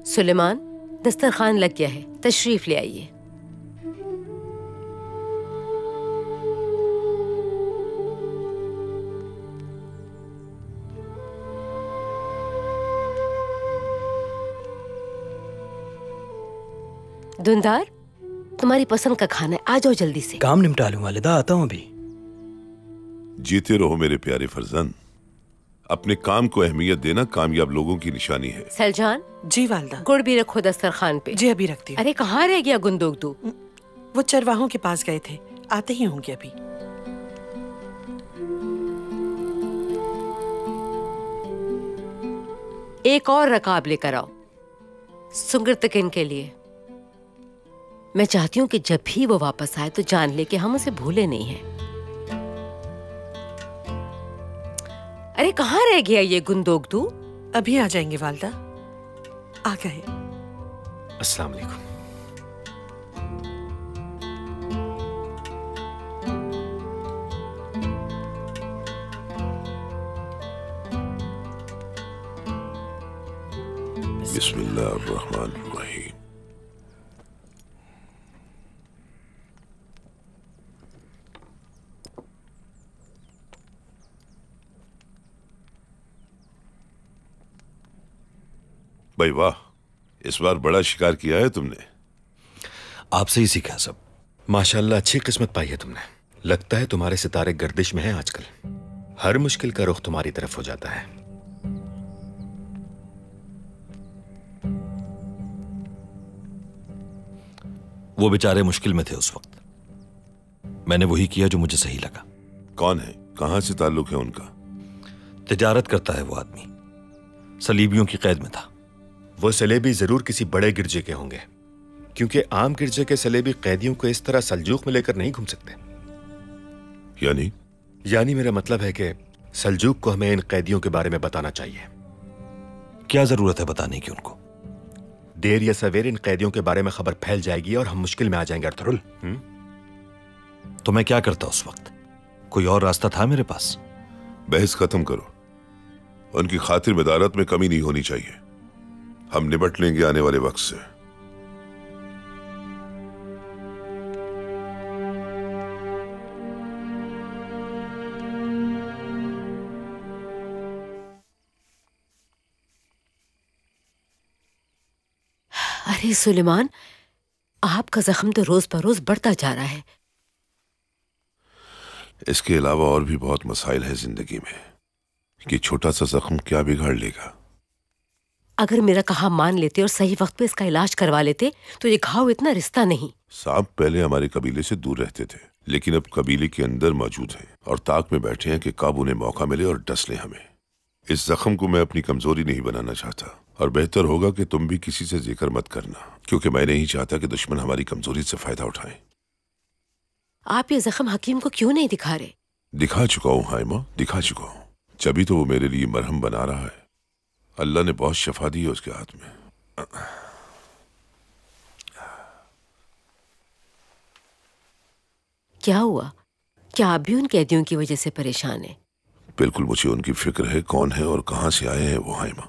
सुलेमान, दस्तरखान लग गया है, तशरीफ ले आइए। धुंधार, तुम्हारी पसंद का खाना है, आ जाओ जल्दी से। काम निपटा लूं वालिदा, आता हूँ अभी। जीते रहो मेरे प्यारे फरजंद। अपने काम को अहमियत देना कामयाब लोगों की निशानी है। सलजान। जी वालिदा। गुड़ भी रखो दस्तरखान पे। जी अभी रखती हूँ। अरे कहाँ रह गया गुंदोगदू? वो चरवाहों के पास गए थे, आते ही होंगे अभी। एक और रकाब लेकर आओ सुंगरतकिन के लिए। मैं चाहती हूँ कि जब भी वो वापस आए तो जान ले कि हम उसे भूले नहीं हैं। अरे कहाँ रह गया ये गुंदोगदू? अभी आ जाएंगे वालिदा, आ गए। अस्सलाम वालेकुम। बिस्मिल्लाहिर्रहमानिर्रहीम। भाई वाह, इस बार बड़ा शिकार किया है तुमने। आपसे ही सीखा सब। माशाल्लाह, अच्छी किस्मत पाई है तुमने। लगता है तुम्हारे सितारे गर्दिश में हैं आजकल। हर मुश्किल का रुख तुम्हारी तरफ हो जाता है। वो बेचारे मुश्किल में थे उस वक्त। मैंने वही किया जो मुझे सही लगा। कौन है, कहां से ताल्लुक है उनका? तिजारत करता है वो आदमी, सलीबियों की कैद में था। वो सलेबी जरूर किसी बड़े गिरजे के होंगे, क्योंकि आम गिरजे के सलेबी कैदियों को इस तरह सल्जूक में लेकर नहीं घूम सकते। यानी मेरा मतलब है कि सल्जूक को हमें इन कैदियों के बारे में बताना चाहिए। क्या जरूरत है बताने की उनको? देर या सवेर इन कैदियों के बारे में खबर फैल जाएगी और हम मुश्किल में आ जाएंगे। अर्थरुल, तो मैं क्या करता उस वक्त? कोई और रास्ता था मेरे पास? बहस खत्म करो। उनकी खातिर मदारत में कमी नहीं होनी चाहिए। हम निपट लेंगे आने वाले वक्त से। अरे सुलेमान, आपका जख्म तो रोज बरोज बढ़ता जा रहा है। इसके अलावा और भी बहुत मसाइल है जिंदगी में कि छोटा सा जख्म क्या बिगाड़ लेगा। अगर मेरा कहा मान लेते और सही वक्त पे इसका इलाज करवा लेते तो ये घाव इतना रिश्ता नहीं। सांप पहले हमारे कबीले से दूर रहते थे, लेकिन अब कबीले के अंदर मौजूद हैं और ताक में बैठे हैं कि कब उन्हें मौका मिले और डस ले हमें। इस जख्म को मैं अपनी कमजोरी नहीं बनाना चाहता, और बेहतर होगा कि तुम भी किसी से जिक्र मत करना, क्योंकि मैं नहीं चाहता कि दुश्मन हमारी कमजोरी से फायदा उठाएं। आप ये जख्म हकीम को क्यों नहीं दिखा रहे? दिखा चुका हूँ हाइमा, दिखा चुका हूँ। जभी तो वो मेरे लिए मरहम बना रहा है। अल्लाह ने बहुत शफा दी है उसके हाथ में। क्या हुआ? क्या आप भी उन कैदियों की वजह से परेशान हैं? बिल्कुल, मुझे उनकी फिक्र है। कौन है और कहां से आए हैं वो हाइमा?